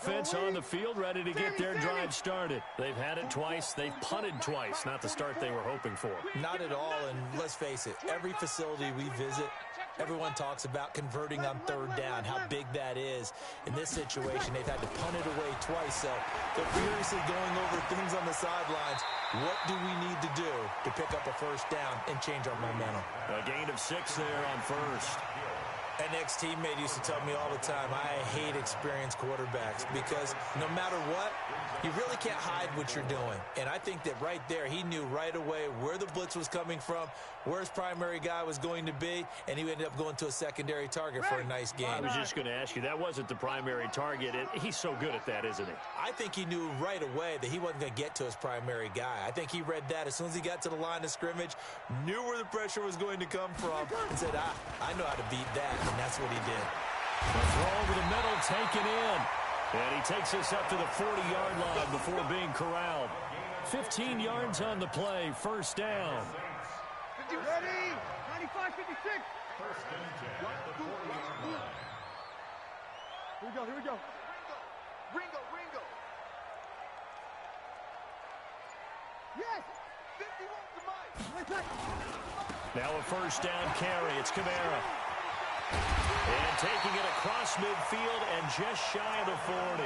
Offense on the field, ready to get their drive started. They've had it twice. They've punted twice. Not the start they were hoping for. Not at all, and let's face it, every facility we visit, everyone talks about converting on third down, how big that is. In this situation, they've had to punt it away twice, so they're furiously going over things on the sidelines. What do we need to do to pick up a first down and change our momentum? A gain of 6 there on first. An ex-teammate used to tell me all the time, I hate experienced quarterbacks because no matter what, you really can't hide what you're doing. And I think that right there, he knew right away where the blitz was coming from, where his primary guy was going to be, and he ended up going to a secondary target for a nice game. I was just going to ask you, that wasn't the primary target. He's so good at that, isn't he? I think he knew right away that he wasn't going to get to his primary guy. I think he read that as soon as he got to the line of scrimmage, knew where the pressure was going to come from, and said, I know how to beat that. And that's what he did. The throw over the middle taken in. And he takes us up to the 40-yard line before being corralled. 15 yards on the play, first down. Ready? 95, 56. Here we go. Ringo. Yes. 51 to Mike. Now a first down carry. It's Kamara. And taking it across midfield and just shy of the 40.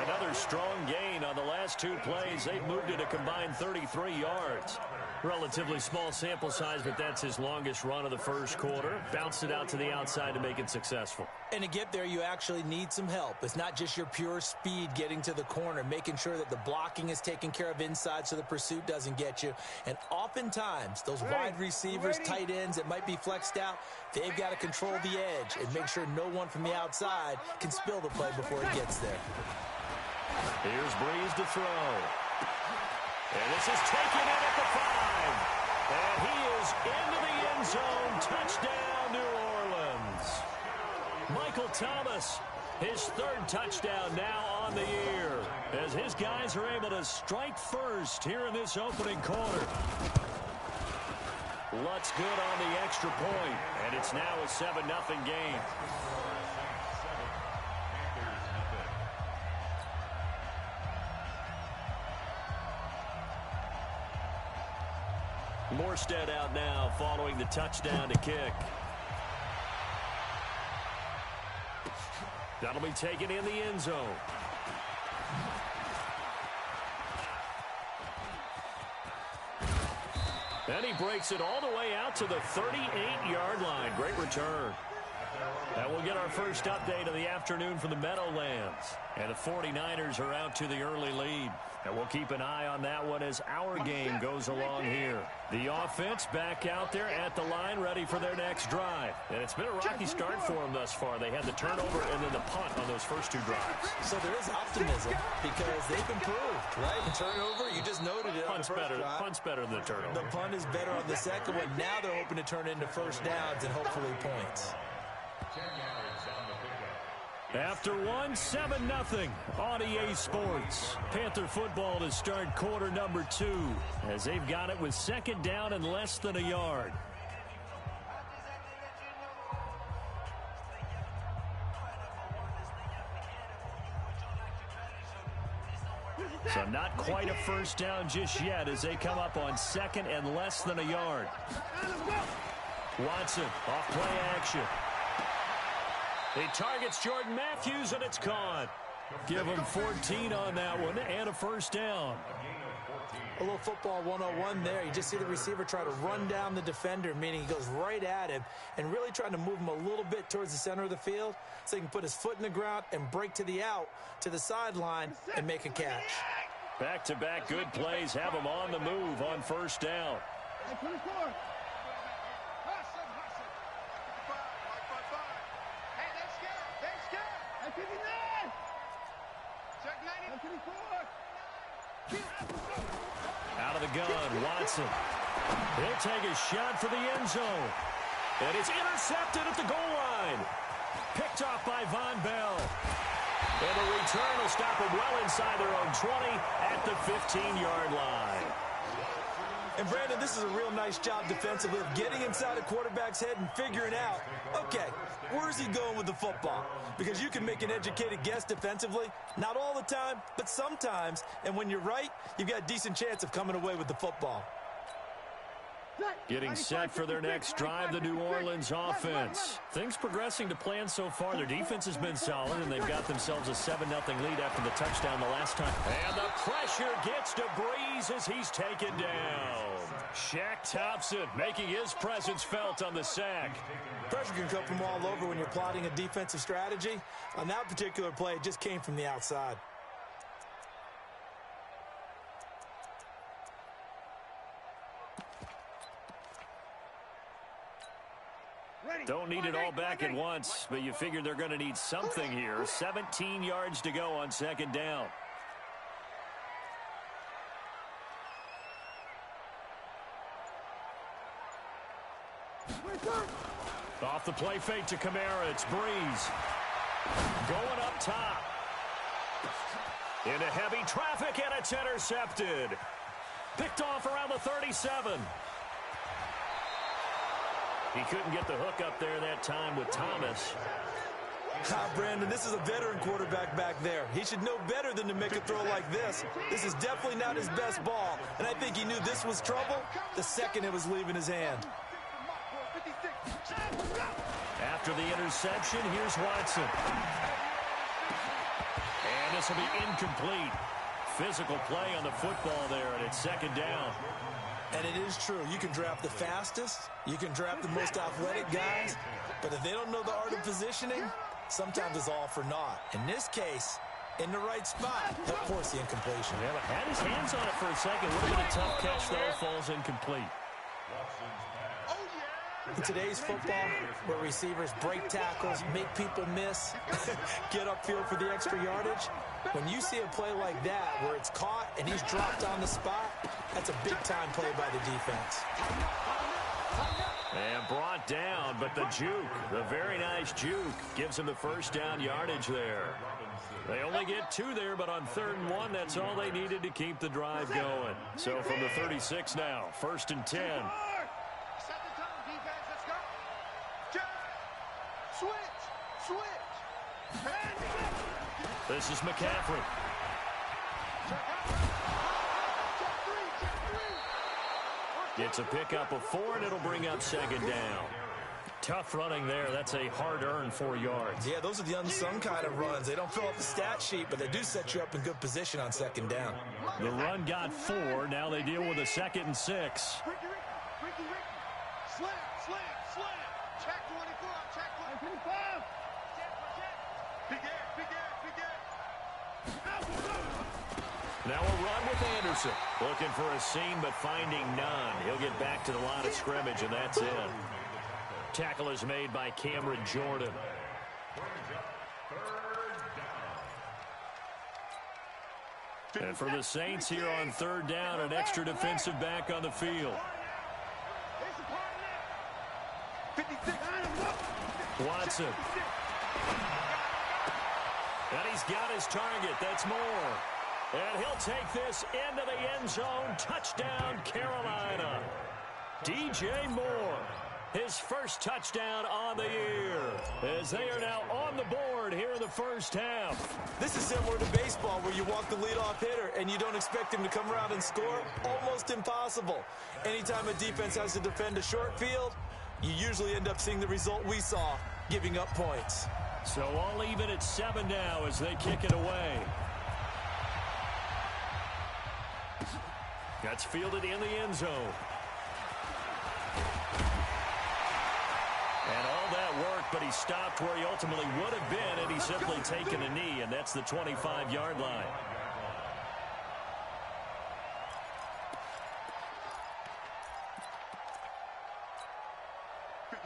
Another strong gain on the last 2 plays. They've moved it a combined 33 yards. Relatively small sample size, but that's his longest run of the first quarter. Bounced it out to the outside to make it successful. And to get there, you actually need some help. It's not just your pure speed getting to the corner, making sure that the blocking is taken care of inside so the pursuit doesn't get you. And oftentimes, those wide receivers, tight ends that might be flexed out, they've got to control the edge and make sure no one from the outside can spill the play before it gets there. Here's Breeze to throw. And this is taken in at the 5. And he is into the end zone. Touchdown, New Orleans. Michael Thomas, his 3rd touchdown now on the year, as his guys are able to strike first here in this opening quarter. Lutz good on the extra point, and it's now a 7-0 game. Morstead out now following the touchdown to kick. That'll be taken in the end zone. Then he breaks it all the way out to the 38-yard line. Great return. And we'll get our first update of the afternoon from the Meadowlands. And the 49ers are out to the early lead. And we'll keep an eye on that one as our game goes along here. The offense back out there at the line, ready for their next drive. And it's been a rocky start for them thus far. They had the turnover and then the punt on those first 2 drives. So there is optimism because they've improved, right? The turnover, you just noted it. Punt's better than the turnover. The punt is better on the second one. Now they're hoping to turn into first downs and hopefully points. After 7-0 on EA Sports. Panther football to start quarter number 2 as they've got it with 2nd down and less than a yard. So not quite a first down just yet as they come up on 2nd and less than a yard. Watson off play action. He targets Jordan Matthews, and it's caught. Give him 14 on that one and a first down. A little football 101 there. You just see the receiver try to run down the defender, meaning he goes right at him and really trying to move him a little bit towards the center of the field so he can put his foot in the ground and break to the out, to the sideline, and make a catch. Back-to-back good plays have him on the move on first down. Out of the gun, Watson. He'll take a shot for the end zone. And it's intercepted at the goal line. Picked off by Von Bell. And the return will stop them well inside their own 20 at the 15-yard line. And, Brandon, this is a real nice job defensively of getting inside a quarterback's head and figuring out, okay, where's he going with the football? Because you can make an educated guess defensively, not all the time, but sometimes. And when you're right, you've got a decent chance of coming away with the football. Getting set for their next drive, the New Orleans offense. Things progressing to plan so far. Their defense has been solid, and they've got themselves a 7-0 lead after the touchdown the last time. And the pressure gets to Breeze as he's taken down. Shaq Thompson making his presence felt on the sack. Pressure can come from all over when you're plotting a defensive strategy. On that particular play, it just came from the outside. Don't need it all back at once, but you figure they're going to need something here. 17 yards to go on second down. Off the play fake to Kamara, it's Breeze. Going up top. Into heavy traffic, and it's intercepted. Picked off around the 37. He couldn't get the hook up there that time with Thomas. Brandon, this is a veteran quarterback back there. He should know better than to make a throw like this. This is definitely not his best ball, and I think he knew this was trouble the second it was leaving his hand. After the interception, here's Watson. And this will be incomplete. Physical play on the football there, and it's second down. And it is true. You can draft the fastest. You can draft the most athletic guys. But if they don't know the art of positioning, sometimes it's all for naught. In this case, in the right spot, he'll force the incompletion. Yeah, but had his hands on it for a second. Would have been a tough catch, though. Falls incomplete. In today's football, where receivers break tackles, make people miss, get upfield for the extra yardage, when you see a play like that where it's caught and he's dropped on the spot, that's a big-time play by the defense. And brought down, but the juke, the very nice juke, gives him the first down yardage there. They only get 2 there, but on 3rd and 1, that's all they needed to keep the drive going. So from the 36 now, 1st and 10. This is McCaffrey. Gets a pickup of 4, and it'll bring up second down. Tough running there. That's a hard-earned 4 yards. Yeah, those are the unsung kind of runs. They don't fill up the stat sheet, but they do set you up in good position on second down. The run got 4. Now they deal with a 2nd and 6. Slam. Check 24, check 25. Big air. Now a run with Anderson. Looking for a seam, but finding none. He'll get back to the line of scrimmage, and that's it. Tackle is made by Cameron Jordan. And for the Saints here on 3rd down, an extra defensive back on the field. Watson. And he's got his target. That's Moore. And he'll take this into the end zone. Touchdown, Carolina. DJ Moore, his first touchdown on the year, as they are now on the board here in the first half. This is similar to baseball, where you walk the leadoff hitter and you don't expect him to come around and score. Almost impossible. Anytime a defense has to defend a short field, you usually end up seeing the result we saw, giving up points. So all even at 7 now as they kick it away. That's fielded in the end zone. And all that work, but he stopped where he ultimately would have been, and he's simply taken a knee, and that's the 25-yard line.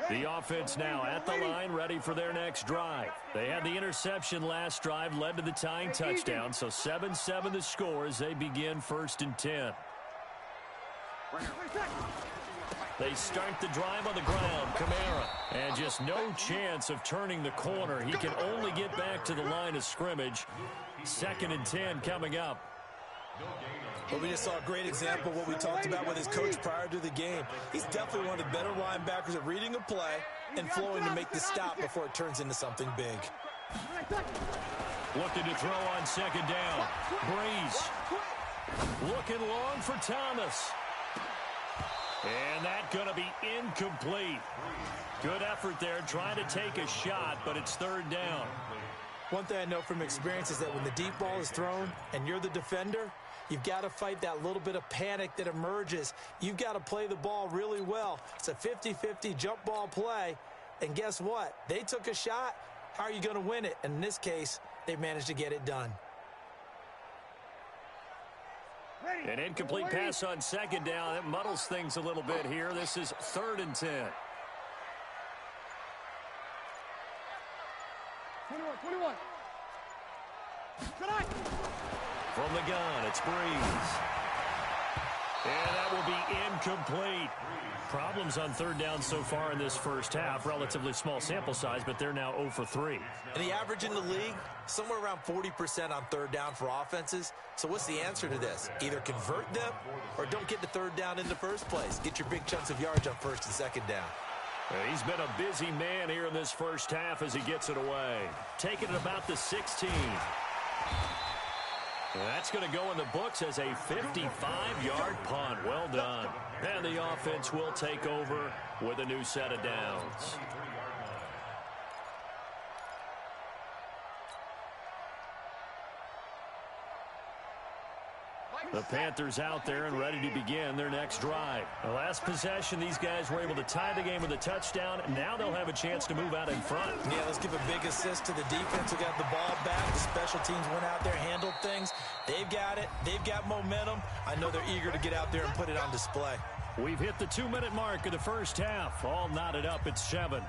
The offense now at the line, ready for their next drive. They had the interception last drive, led to the tying touchdown, so 7-7 the score as they begin 1st and 10. They start the drive on the ground. Kamara. And just no chance of turning the corner. He can only get back to the line of scrimmage. 2nd and 10 coming up. Well, we just saw a great example of what we talked about with his coach prior to the game. He's definitely one of the better linebackers at reading a play and flowing to make the stop before it turns into something big. Looking to throw on second down. Breeze. Looking long for Thomas. And that's going to be incomplete. Good effort there trying to take a shot, but it's third down. One thing I know from experience is that when the deep ball is thrown and you're the defender, you've got to fight that little bit of panic that emerges. You've got to play the ball really well. It's a 50-50 jump ball play. And guess what? They took a shot. How are you going to win it? And in this case, they managed to get it done. An incomplete pass on second down. That muddles things a little bit here. This is 3rd and 10. 21. From the gun, it's Breeze. And that will be incomplete. Problems on third down so far in this first half. Relatively small sample size, but they're now 0 for 3. And the average in the league, somewhere around 40% on third down for offenses. So what's the answer to this? Either convert them or don't get to third down in the first place. Get your big chunks of yards on first and second down. He's been a busy man here in this first half as he gets it away. Taking it about the 16. That's going to go in the books as a 55-yard punt. Well done. And the offense will take over with a new set of downs. The Panthers out there and ready to begin their next drive. The last possession, these guys were able to tie the game with a touchdown, and now they'll have a chance to move out in front. Yeah, let's give a big assist to the defense who got the ball back. The special teams went out there, handled things. They've got it. They've got momentum. I know they're eager to get out there and put it on display. We've hit the 2-minute mark of the first half. All knotted up at 7.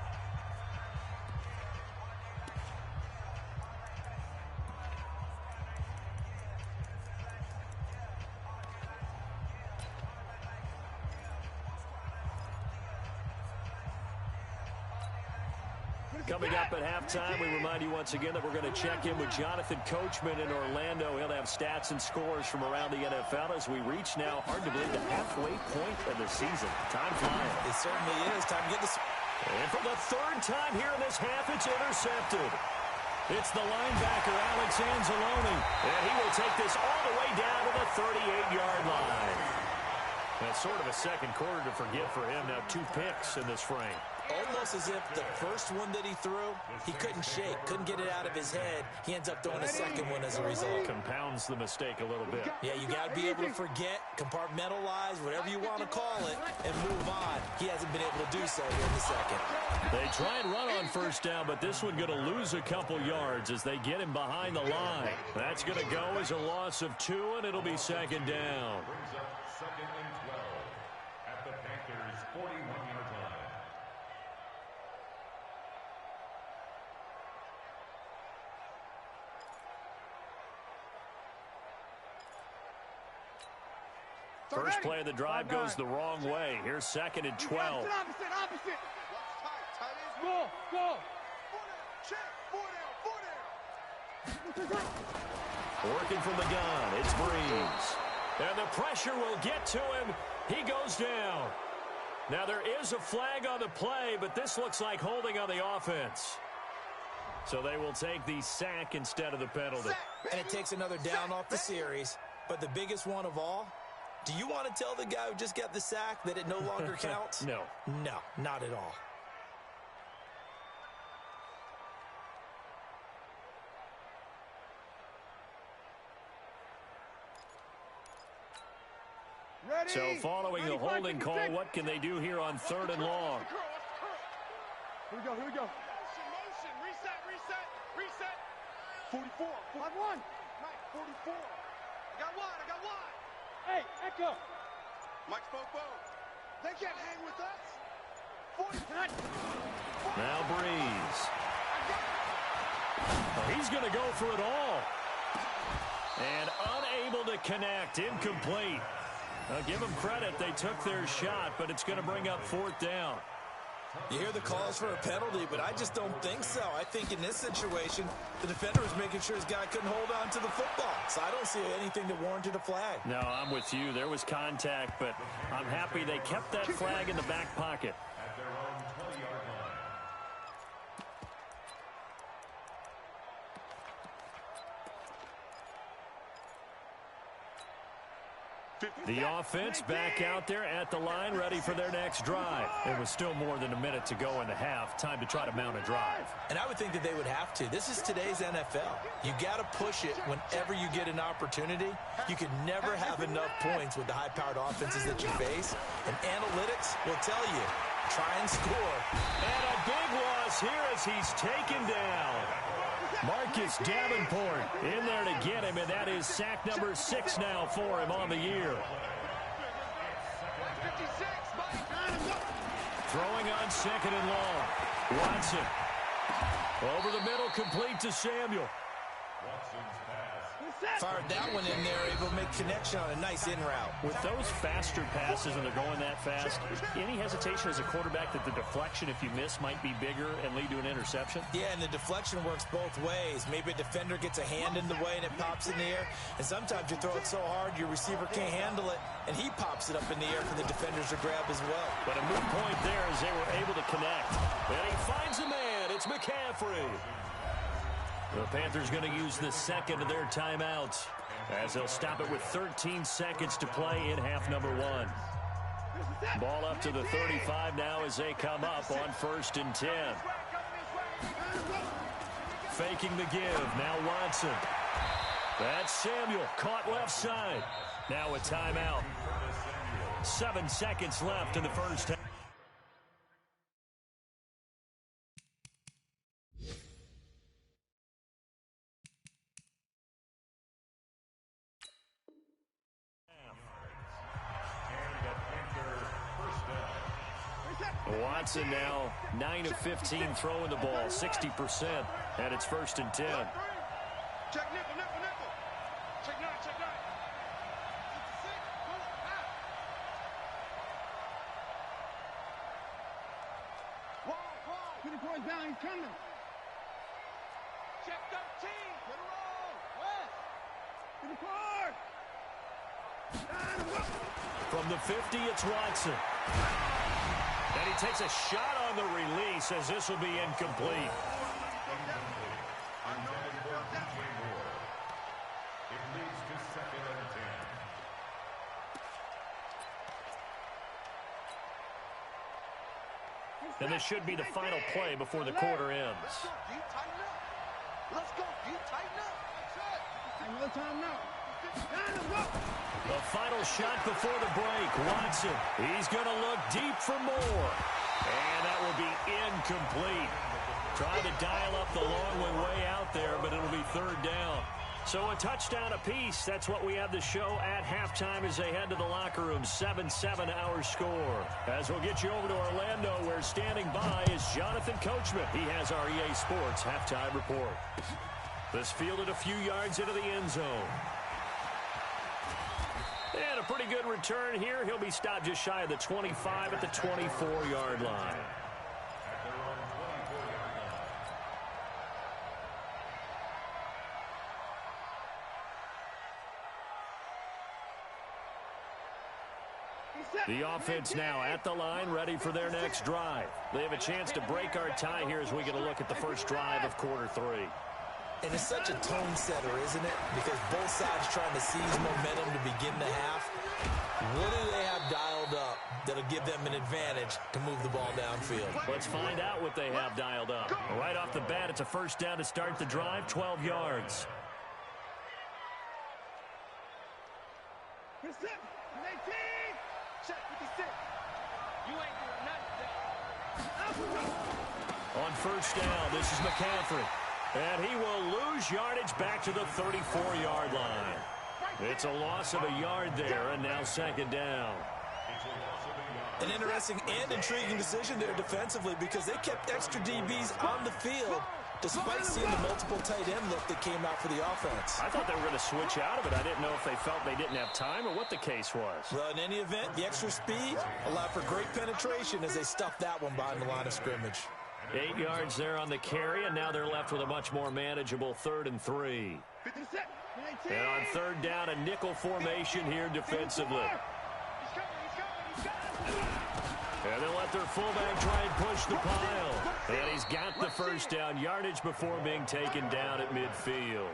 Coming up at halftime, we remind you once again that we're going to check in with Jonathan Coachman in Orlando. He'll have stats and scores from around the NFL as we reach now, hard to believe, the halfway point of the season. Time flying. It certainly is. Time to get this. And for the third time here in this half, it's intercepted. It's the linebacker, Alex Anzalone. And he will take this all the way down to the 38-yard line. That's sort of a second quarter to forget for him. Now 2 picks in this frame. Almost as if the first one that he threw, he couldn't shake, couldn't get it out of his head. He ends up throwing a second one as a result. Compounds the mistake a little bit. Yeah, you got to be able to forget, compartmentalize, whatever you want to call it, and move on. He hasn't been able to do so here in the second. They try and run on first down, but this one going to lose a couple yards as they get him behind the line. That's going to go as a loss of 2, and it'll be second down. Brings up 2nd and 12 at the Panthers' 41-yard line. First play of the drive goes the wrong way. Here's 2nd and 12. Opposite. Go. Check. 4 down. Working from the gun, it's Breeze. And the pressure will get to him. He goes down. Now there is a flag on the play, but this looks like holding on the offense. So they will take the sack instead of the penalty. And it takes another down off the series. But the biggest one of all, do you want to tell the guy who just got the sack that it no longer counts? No. No, not at all. Ready. So following the holding call, what can they do here on 3rd and long? Here we go. Motion. Reset. 44. 5-1. 44. I got one. Hey, Echo. Mike Spopo. They can't hang with us. 49. Now Breeze. He's going to go for it all. And unable to connect. Incomplete. Now give them credit. They took their shot, but it's going to bring up 4th down. You hear the calls for a penalty, but I just don't think so. I think in this situation, the defender was making sure his guy couldn't hold on to the football. So I don't see anything that warranted a flag. No, I'm with you. There was contact, but I'm happy they kept that flag in the back pocket. At their own 20-yard line. The offense back out there at the line, ready for their next drive. It was still more than a minute to go in the half. Time to try to mount a drive. And I would think that they would have to. This is today's NFL. You got to push it whenever you get an opportunity. You can never have enough points with the high-powered offenses that you face. And analytics will tell you, try and score. And a big loss here as he's taken down. Marcus Davenport in there to get him, and that is sack number 6 now for him on the year. Throwing on 2nd and long. Watson. Over the middle, complete to Samuel. Fired that one in there, able to make connection on a nice in route. With those faster passes and they're going that fast, any hesitation as a quarterback that the deflection, if you miss, might be bigger and lead to an interception? Yeah, and the deflection works both ways. Maybe a defender gets a hand in the way and it pops in the air. And sometimes you throw it so hard your receiver can't handle it, and he pops it up in the air for the defenders to grab as well. But a moot point there as they were able to connect. And he finds a man. It's McCaffrey. The Panthers going to use the second of their timeouts as they'll stop it with 13 seconds to play in half number 1. Ball up to the 35 now as they come up on 1st and 10. Faking the give. Now Watson. That's Samuel. Caught left side. Now a timeout. 7 seconds left in the first half. Watson now 9 of 15 throwing the ball, 60%, and it's 1st and 10. Check nickel, nickel, nickel. Check 9, check 9. 20 points down, he's coming. Check 13. Get a roll. West. To the court. From the 50, it's Watson. And he takes a shot on the release as this will be incomplete. It leads to 2nd and 10. And this should be the final play before the quarter ends. Let's go, D. Tighten up. No time now. The final shot before the break. Watson. He's going to look deep for more. And that will be incomplete. Trying to dial up the long way out there, but it'll be 3rd down. So a touchdown apiece. That's what we have to show at halftime as they head to the locker room. 7-7 our score. As we'll get you over to Orlando, where standing by is Jonathan Coachman. He has our EA Sports halftime report. This fielded a few yards into the end zone. And a pretty good return here. He'll be stopped just shy of the 25 at the 24-yard line. The offense now at the line, ready for their next drive. They have a chance to break our tie here as we get a look at the first drive of quarter 3. And it's such a tone setter, isn't it? Because both sides trying to seize momentum to begin the half. What do they have dialed up that'll give them an advantage to move the ball downfield? Let's find out what they have dialed up. Right off the bat, it's a 1st down to start the drive, 12 yards. On 1st down, this is McCaffrey. And he will lose yardage back to the 34-yard line. It's a loss of a yard there, and now 2nd down. An interesting and intriguing decision there defensively because they kept extra DBs on the field despite seeing the multiple tight end look that came out for the offense. I thought they were going to switch out of it. I didn't know if they felt they didn't have time or what the case was. Well, in any event, the extra speed allowed for great penetration as they stuffed that one behind the line of scrimmage. 8 yards there on the carry, and now they're left with a much more manageable 3rd and 3. And on 3rd down, a nickel formation here defensively. And they'll let their fullback try and push the pile. And he's got the first down, yardage before being taken down at midfield.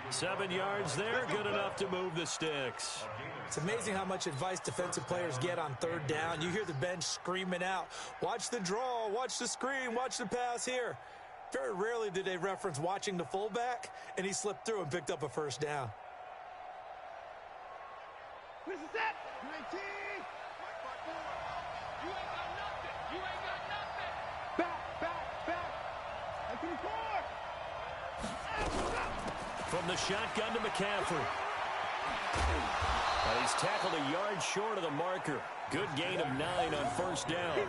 7 yards there, good enough to move the sticks. It's amazing how much advice defensive players get on 3rd down. You hear the bench screaming out, watch the draw, watch the screen, watch the pass here. Very rarely do they reference watching the fullback, and he slipped through and picked up a first down. Where's the set? 19. You ain't got nothing. You ain't got nothing. Back. 19-4. From the shotgun to McCaffrey. And he's tackled a yard short of the marker. Good gain of 9 on 1st down.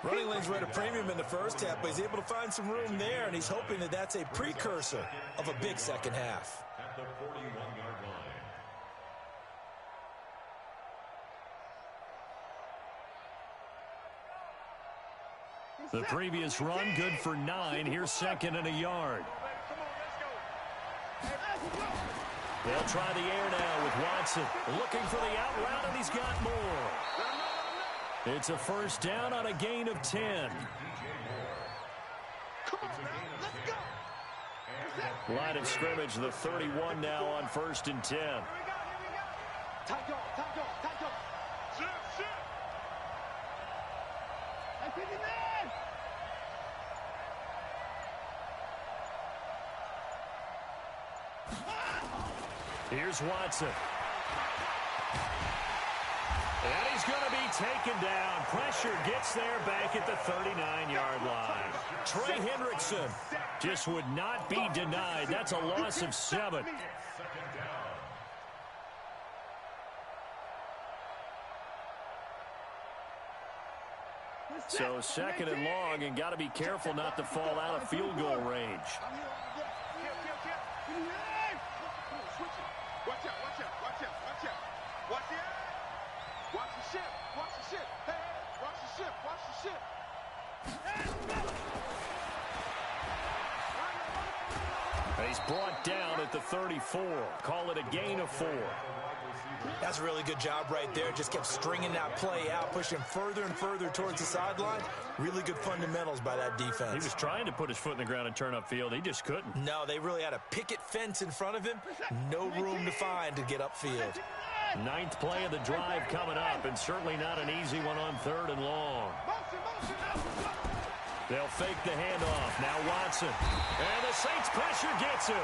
Running lanes were at a premium in the first half, but he's able to find some room there, and he's hoping that that's a precursor of a big second half. At the 41-yard line. The previous run, good for 9. Here's 2nd and a yard. They'll try the air now with Watson. Looking for the out route, and he's got more. It's a 1st down on a gain of 10. Line of scrimmage, the 31 now on 1st and 10. Tight dog. Shit. 59. Here's Watson. And he's going to be taken down. Pressure gets there back at the 39-yard line. Trey Hendrickson just would not be denied. That's a loss of 7. So 2nd and long, and got to be careful not to fall out of field goal range. And he's brought down at the 34. Call it a gain of 4. That's a really good job right there. Just kept stringing that play out, pushing further and further towards the sideline. Really good fundamentals by that defense. He was trying to put his foot in the ground and turn upfield. He just couldn't. No, they really had a picket fence in front of him. No room to find to get upfield. 9th play of the drive coming up, and certainly not an easy one on 3rd and long. They'll fake the handoff. Now Watson. And the Saints pressure gets him.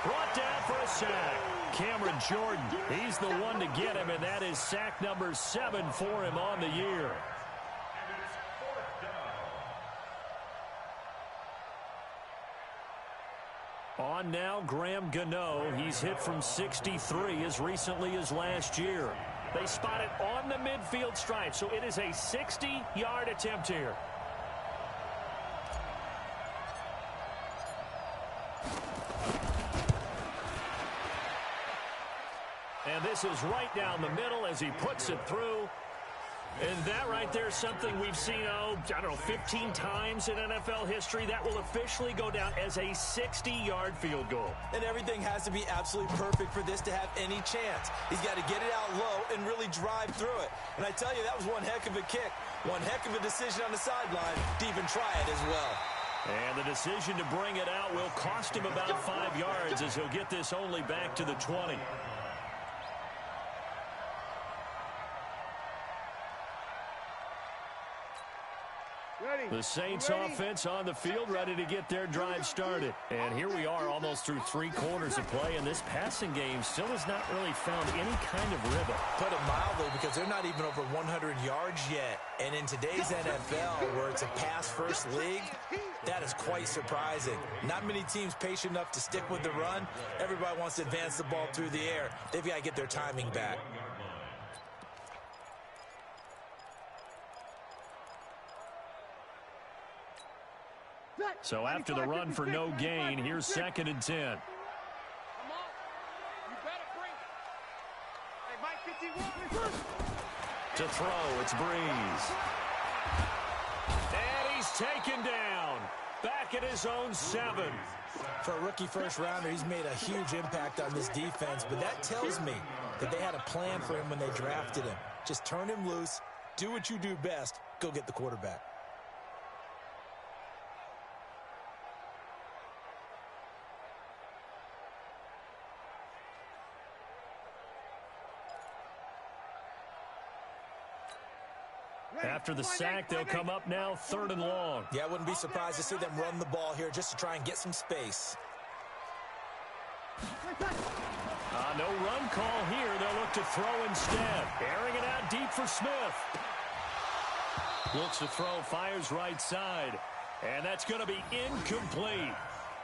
Brought down for a sack. Cameron Jordan, he's the one to get him, and that is sack number 7 for him on the year. On now, Graham Gano. He's hit from 63 as recently as last year. They spot it on the midfield stripe, so it is a 60-yard attempt here. And this is right down the middle as he puts it through. And that right there is something we've seen, I don't know, 15 times in NFL history. That will officially go down as a 60-yard field goal. And everything has to be absolutely perfect for this to have any chance. He's got to get it out low and really drive through it. And I tell you, that was one heck of a kick. One heck of a decision on the sideline to even try it as well. And the decision to bring it out will cost him about 5 yards as he'll get this only back to the 20. The Saints offense on the field, ready to get their drive started. And here we are almost through 3 quarters of play, and this passing game still has not really found any kind of rhythm. Put it mildly, because they're not even over 100 yards yet. And in today's NFL, where it's a pass-first league, that is quite surprising. Not many teams patient enough to stick with the run. Everybody wants to advance the ball through the air. They've got to get their timing back. So after the run for no gain, here's 2nd and 10. Come on. You better bring it. Hey, Mike 51. To throw, it's Breeze. And he's taken down. Back at his own 7. For a rookie first-rounder, he's made a huge impact on this defense, but that tells me that they had a plan for him when they drafted him. Just turn him loose, do what you do best, go get the quarterback. After the sack, they'll come up now 3rd and long. Yeah, I wouldn't be surprised to see them run the ball here just to try and get some space. No run call here. They'll look to throw instead. Airing it out deep for Smith. Looks to throw, fires right side. And that's going to be incomplete.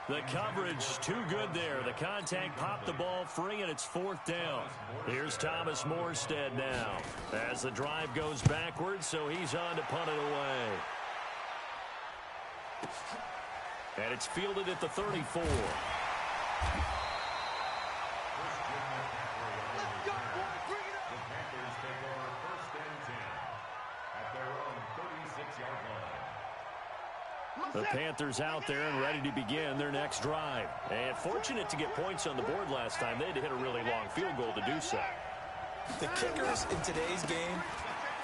The coverage too good there. The contact popped the ball free, and it's 4th down. Here's Thomas Morstead now as the drive goes backwards, so he's on to punt it away. And it's fielded at the 34. The Panthers out there and ready to begin their next drive. And fortunate to get points on the board last time. They had to hit a really long field goal to do so. The kickers in today's game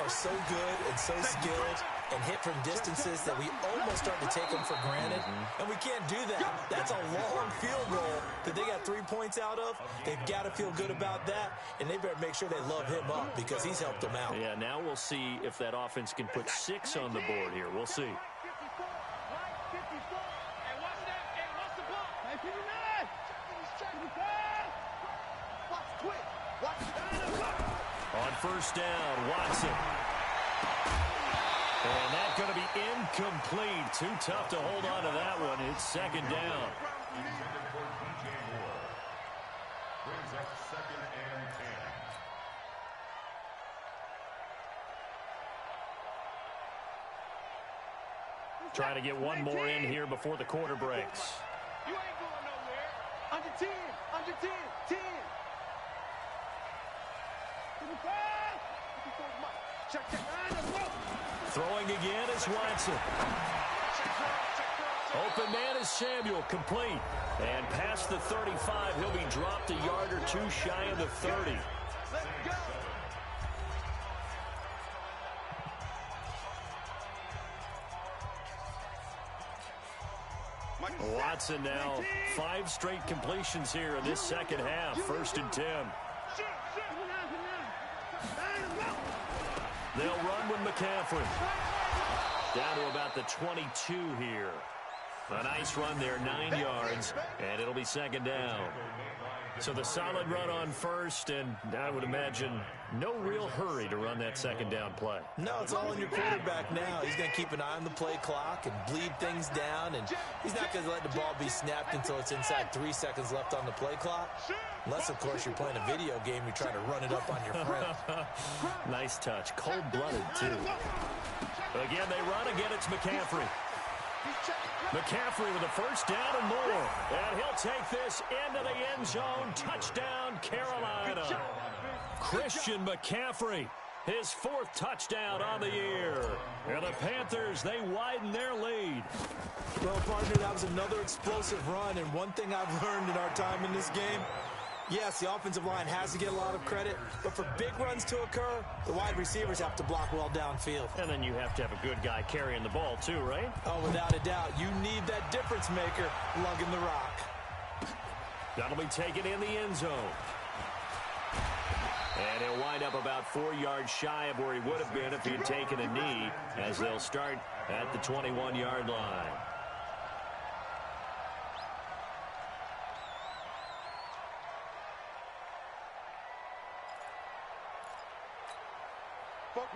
are so good and so skilled and hit from distances that we almost start to take them for granted. And we can't do that. That's a long field goal that they got 3 points out of. They've got to feel good about that, and they better make sure they love him up because he's helped them out. Yeah, now we'll see if that offense can put 6 on the board here. We'll see. On 1st down, Watson. And that's going to be incomplete. Too tough to hold on to that one. It's 2nd down. Brings up 2nd and 10. Trying to get one more in here before the quarter breaks. You ain't going nowhere. Under 10, under 10, 10. Throwing again is Watson. Open man is Samuel, complete. And past the 35, he'll be dropped a yard or 2 shy of the 30. Watson now 5 straight completions here in this 2nd half. 1st and 10. They'll run with McCaffrey. Down to about the 22 here. A nice run there, 9 yards, and it'll be 2nd down. So the solid run on 1st, and I would imagine no real hurry to run that 2nd down play. No, it's all on your quarterback now. He's going to keep an eye on the play clock and bleed things down, and he's not going to let the ball be snapped until it's inside 3 seconds left on the play clock. Unless, of course, you're playing a video game, you're trying to run it up on your friend. Nice touch. Cold-blooded, too. Again, they run. Again, it's McCaffrey. McCaffrey with a 1st down and more. And he'll take this into the end zone. Touchdown, Carolina. Christian McCaffrey, his 4th touchdown on the year. And the Panthers, they widen their lead. Well, partner, that was another explosive run. And one thing I've learned in our time in this game, yes, the offensive line has to get a lot of credit, but for big runs to occur, the wide receivers have to block well downfield. And then you have to have a good guy carrying the ball too, right? Oh, without a doubt. You need that difference maker lugging the rock. That'll be taken in the end zone. And he'll wind up about 4 yards shy of where he would have been if he'd taken a knee, as they'll start at the 21-yard line.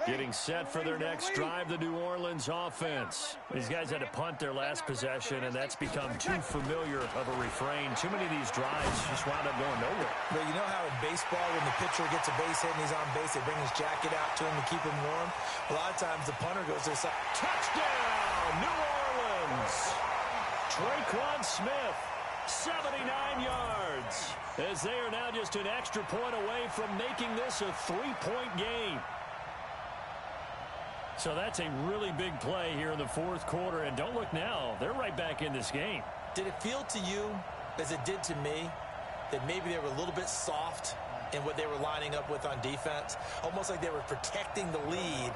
Getting set for their next drive, the New Orleans offense. These guys had to punt their last possession, and that's become too familiar of a refrain. Too many of these drives just wound up going nowhere. But you know how in baseball, when the pitcher gets a base hit and he's on base, they bring his jacket out to him to keep him warm? A lot of times the punter goes to the side. Touchdown, New Orleans! Traquan Smith, 79 yards, as they are now just an extra point away from making this a 3-point game. So that's a really big play here in the fourth quarter. And don't look now, they're right back in this game. Did it feel to you, as it did to me, that maybe they were a little bit soft in what they were lining up with on defense? Almost like they were protecting the lead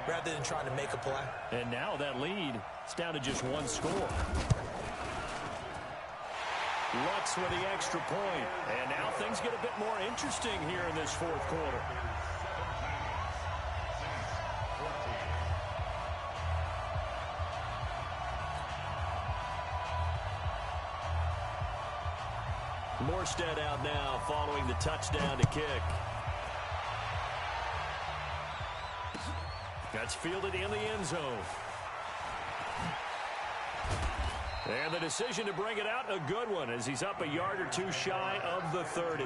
rather than trying to make a play. And now that lead is down to just one score. Lutz with the extra point. And now things get a bit more interesting here in this fourth quarter. Morstead out now following the touchdown to kick. That's fielded in the end zone. And the decision to bring it out, a good one, as he's up a yard or two shy of the 30.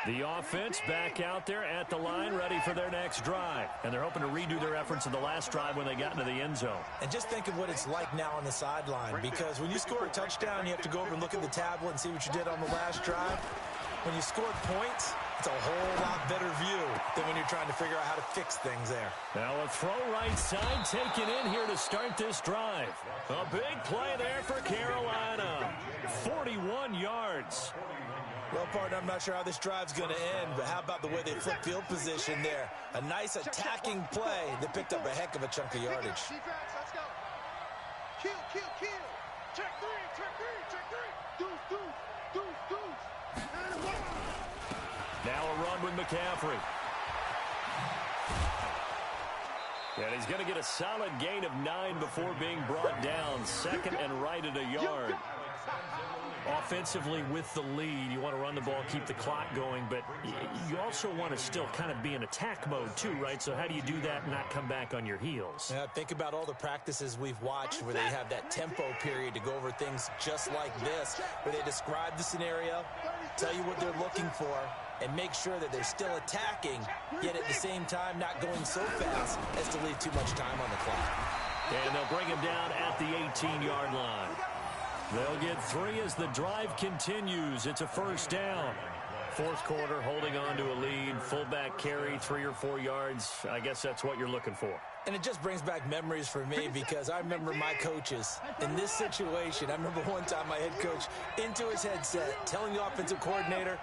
The offense back out there at the line, ready for their next drive. And they're hoping to redo their efforts in the last drive when they got into the end zone. And just think of what it's like now on the sideline, because when you score a touchdown, you have to go over and look at the tablet and see what you did on the last drive. When you scored points, it's a whole lot better view than when you're trying to figure out how to fix things there. Now a throw right side taken in here to start this drive. A big play there for Carolina. 41 yards. Well, partner, I'm not sure how this drive's going to end, but how about the way they flip field position there? A nice attacking play that picked up a heck of a chunk of yardage. Defense, let's go. Kill, kill, kill. Check three, check three, check three. Deuce, deuce, deuce, deuce. And one. Now a run with McCaffrey. And he's going to get a solid gain of 9 before being brought down. Second and right at a yard. Offensively with the lead, you want to run the ball, keep the clock going, but you also want to still kind of be in attack mode too, right? So how do you do that and not come back on your heels? Yeah, think about all the practices we've watched where they have that tempo period to go over things just like this, where they describe the scenario, tell you what they're looking for, and make sure that they're still attacking, yet at the same time not going so fast as to leave too much time on the clock. And they'll bring him down at the 18-yard line. They'll get 3 as the drive continues. It's a first down. Fourth quarter, holding on to a lead. Fullback carry, 3 or 4 yards. I guess that's what you're looking for. And it just brings back memories for me because I remember my coaches in this situation. I remember one time my head coach into his headset telling the offensive coordinator,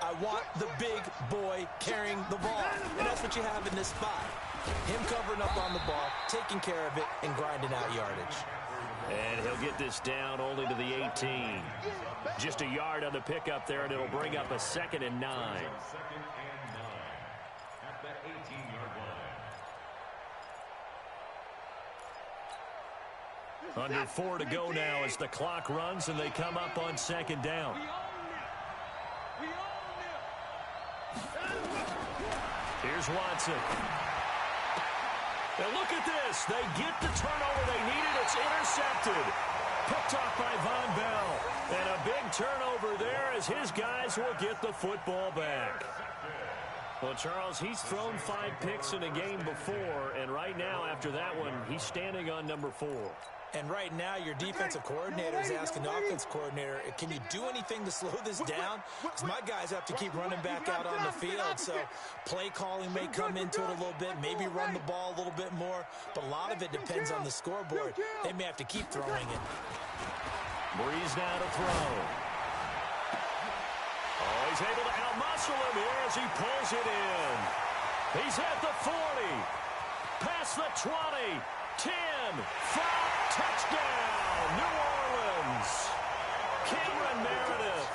I want the big boy carrying the ball. And that's what you have in this spot. Him covering up on the ball, taking care of it, and grinding out yardage. And he'll get this down only to the 18. Just a yard on the pickup there, and it'll bring up a 2nd and 9. Second and 9 at the 18-yard line. Under 4 to go now as the clock runs, and they come up on 2nd down. Here's Watson. And look at this. They get the turnover they needed. It's intercepted. Picked off by Von Bell. And a big turnover there as his guys will get the football back. Well, Charles, he's thrown 5 picks in a game before, and right now, after that one, he's standing on number 4. And right now, your defensive coordinator is asking the offense coordinator, can you do anything to slow this down? Because my guys have to keep running back out on the field. So play calling may come into it a little bit, maybe run the ball a little bit more. But a lot of it depends on the scoreboard. They may have to keep throwing it. Breeze now to throw. Oh, he's able to outmuscle him here as he pulls it in. He's at the 40. Past the 20. 10. 5. Touchdown, New Orleans. Cameron Meredith,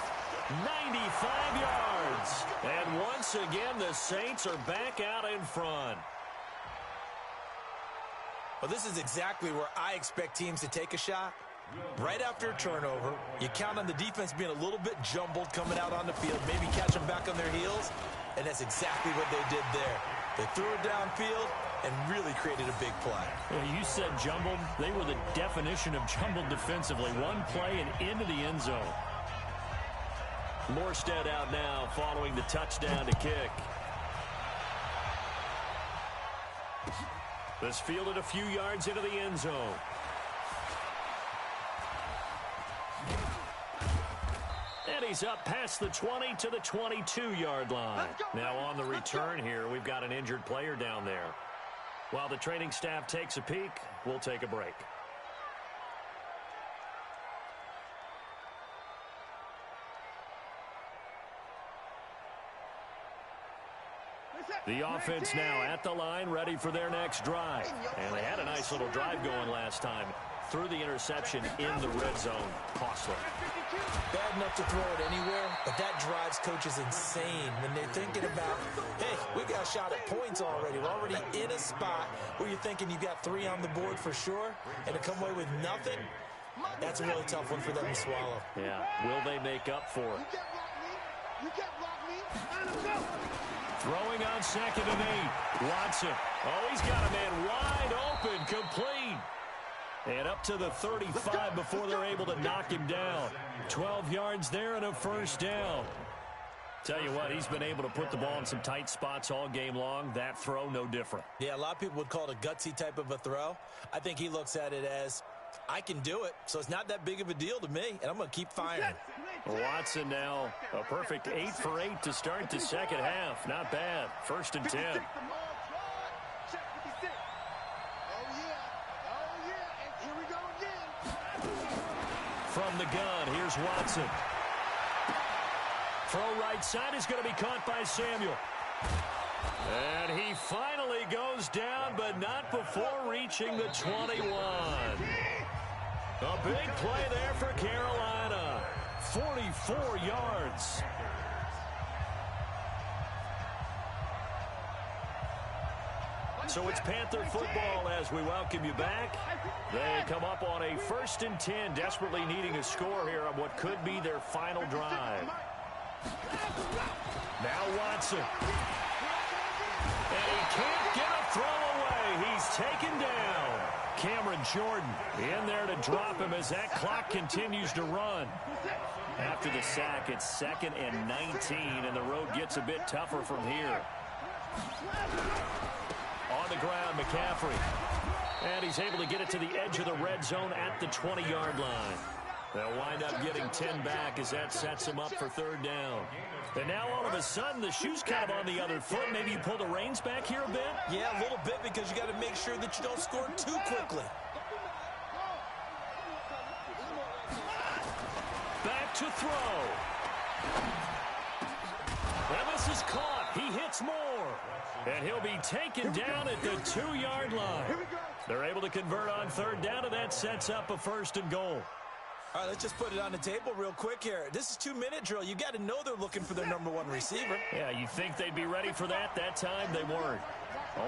95 yards. And once again, the Saints are back out in front. Well, this is exactly where I expect teams to take a shot. Right after a turnover, you count on the defense being a little bit jumbled coming out on the field, maybe catch them back on their heels, and that's exactly what they did there. They threw it downfield, and really created a big play. Yeah, you said jumbled. They were the definition of jumbled defensively. One play and into the end zone. Morstead out now following the touchdown to kick. This fielded a few yards into the end zone. And he's up past the 20 to the 22-yard line. Now on the return here, we've got an injured player down there. While the training staff takes a peek, we'll take a break. The offense now at the line, ready for their next drive. And they had a nice little drive going last time. Threw the interception in the red zone. Costly. Bad enough to throw it anywhere, but that drives coaches insane when they're thinking about, hey, we got a shot at points already. We're already in a spot where you're thinking you got 3 on the board for sure, and to come away with nothing, that's a really tough one for them to swallow. Yeah, will they make up for it? Throwing on 2nd and 8. Watson. Oh, he's got a man wide open, complete. And up to the 35 before they're able to knock him down. 12 yards there and a first down. Tell you what, he's been able to put the ball in some tight spots all game long. That throw, no different. Yeah, a lot of people would call it a gutsy type of a throw. I think he looks at it as, I can do it, so it's not that big of a deal to me, and I'm going to keep firing. Watson now, a perfect 8 for 8 to start the second half. Not bad. 1st and 10. From the gun, here's Watson. Throw right side is going to be caught by Samuel. And he finally goes down, but not before reaching the 21. A big play there for Carolina. 44 yards. So it's Panther football as we welcome you back. They come up on a 1st and 10, desperately needing a score here on what could be their final drive. Now Watson. And he can't get a throw away. He's taken down. Cameron Jordan in there to drop him as that clock continues to run. After the sack, it's 2nd and 19, and the road gets a bit tougher from here. On the ground, McCaffrey. And he's able to get it to the edge of the red zone at the 20-yard line. They'll wind up getting 10 back as that sets them up for 3rd down. And now all of a sudden, the shoe's kind of on the other foot. Maybe you pull the reins back here a bit? Yeah, a little bit, because you got to make sure that you don't score too quickly. Back to throw. And this is caught. He hits more. And he'll be taken down at the 2-yard line. They're able to convert on 3rd down, and that sets up a 1st and goal. All right, let's just put it on the table real quick here. This is 2-minute drill. You got to know they're looking for their #1 receiver. Yeah, you think they'd be ready for that? That time they weren't.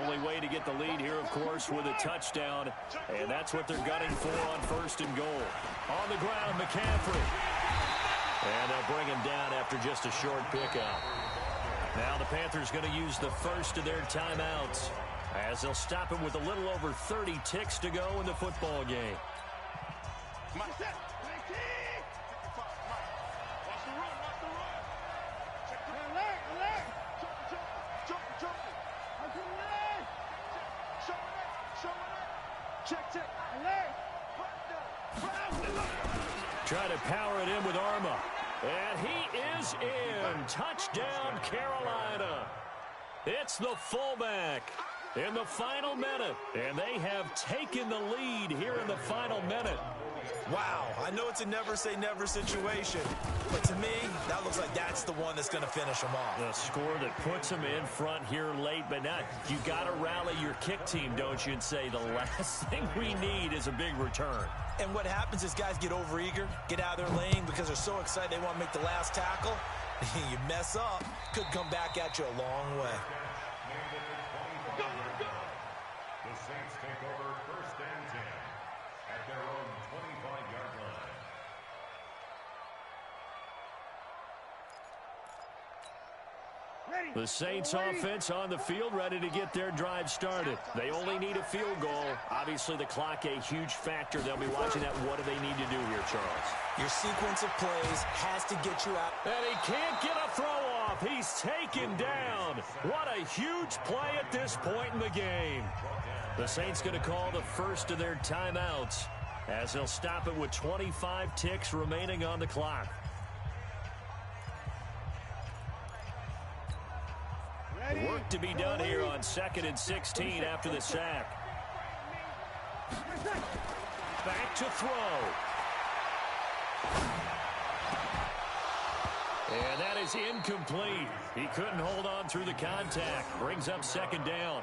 Only way to get the lead here, of course, with a touchdown. And that's what they're gunning for on 1st and goal. On the ground, McCaffrey. And they'll bring him down after just a short pickup. Now the Panthers going to use the first of their timeouts as they'll stop him with a little over 30 ticks to go in the football game. Try to power it in with Arma. And he is in. Touchdown, Carolina. It's the fullback in the final minute. And they have taken the lead here in the final minute. Wow, I know it's a never-say-never situation, but to me, that looks like that's the one that's going to finish them off. The score that puts them in front here late, but not. You got to rally your kick team, don't you, and say the last thing we need is a big return. And what happens is guys get overeager, get out of their lane because they're so excited they want to make the last tackle. You mess up, could come back at you a long way. The Saints take over 1st and 10 at their own 25-yard line. The Saints offense on the field, ready to get their drive started. They only need a field goal. Obviously, the clock a huge factor. They'll be watching that. What do they need to do here, Charles? Your sequence of plays has to get you out. And he can't get a throw off. He's taken down. What a huge play at this point in the game. The Saints going to call the first of their timeouts as they'll stop it with 25 ticks remaining on the clock. Work to be done here on 2nd and 16 after the sack. Back to throw. And that is incomplete. He couldn't hold on through the contact. Brings up 2nd down.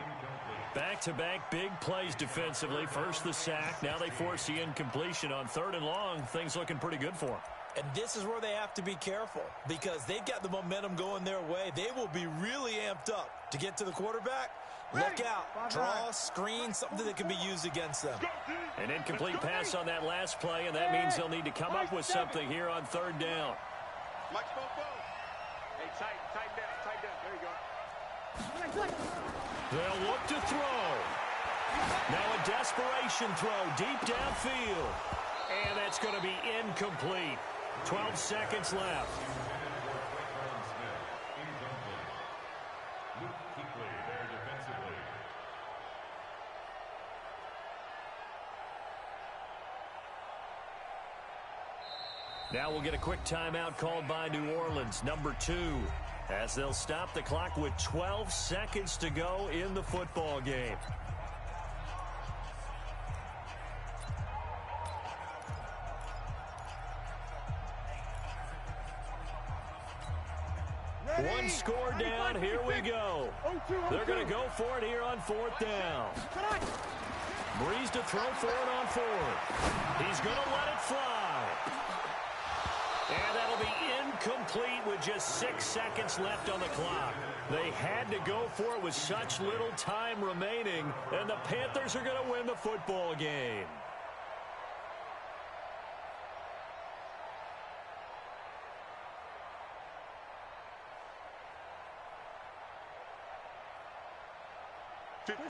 Back-to-back big plays defensively. First the sack. Now they force the incompletion on 3rd and long. Things looking pretty good for them. And this is where they have to be careful because they've got the momentum going their way. They will be really amped up to get to the quarterback. Look out. Draw, screen, something that can be used against them. An incomplete pass on that last play, and that means they'll need to come up with something here on 3rd down. Hey, tighten down. There you go. They'll look to throw. Now a desperation throw deep downfield. And that's going to be incomplete. 12 seconds left. Now we'll get a quick timeout called by New Orleans, number 2, as they'll stop the clock with 12 seconds to go in the football game. One score down. Here we go. They're going to go for it here on 4th down. Breeze to throw for it on 4th. He's going to let it fly. And that'll be incomplete with just 6 seconds left on the clock. They had to go for it with such little time remaining, and the Panthers are going to win the football game.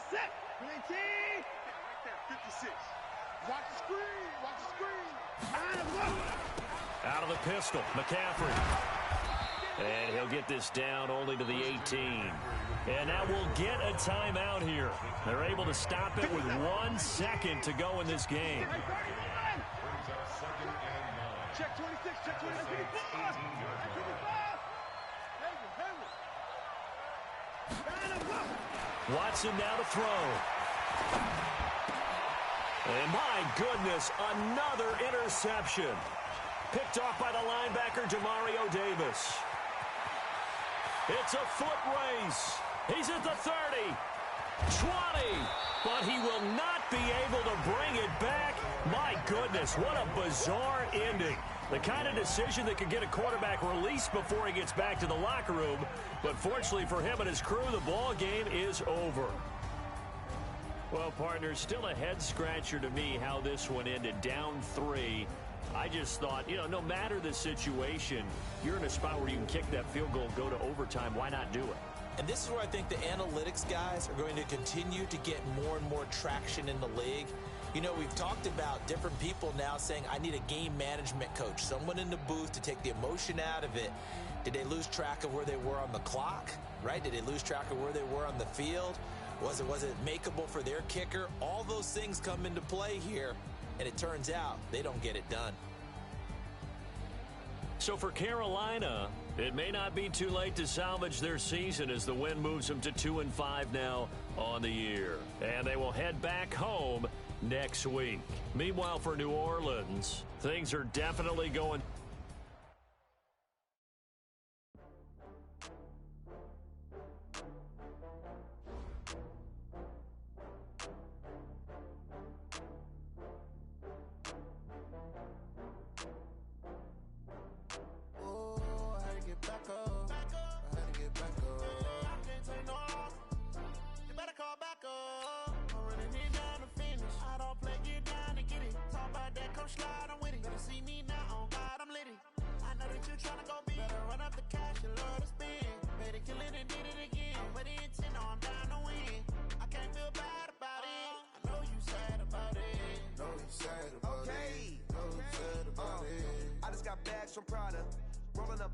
Set. 19. Right there, 56. Watch the screen. Out of the pistol, McCaffrey. And he'll get this down only to the 18. And now we'll get a timeout here. They're able to stop it with 1 second to go in this game. Check 26, check 26. Watson now to throw. And my goodness, another interception. Picked off by the linebacker, Demario Davis. It's a foot race. He's at the 30, 20, but he will not be able to bring it back. My goodness, what a bizarre ending. The kind of decision that could get a quarterback released before he gets back to the locker room. But fortunately for him and his crew, the ball game is over. Well, partners, still a head-scratcher to me how this one ended. Down 3. I just thought, no matter the situation, you're in a spot where you can kick that field goal, go to overtime. Why not do it? And this is where I think the analytics guys are going to continue to get more and more traction in the league. We've talked about different people now saying, I need a game management coach, someone in the booth to take the emotion out of it. Did they lose track of where they were on the clock, right? Did they lose track of where they were on the field? Was it makeable for their kicker? All those things come into play here, and it turns out they don't get it done. So for Carolina, it may not be too late to salvage their season as the win moves them to 2-5 now on the year. And they will head back home next week. Meanwhile, for New Orleans, things are definitely going. to kill it and did it again. But the intent, no, I'm down to win. I can't feel bad about it. I know you sad about it. Know you sad about it. Know you sad about it. I just got bags from Prada. Rolling up.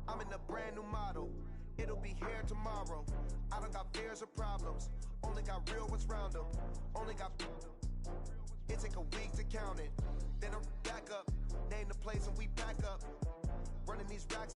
I'm in a brand new model. It'll be here tomorrow. I don't got fears or problems. Only got real ones round them. Only got. It take a week to count it. Then I'm back up. Name the place and we back up. Running these racks.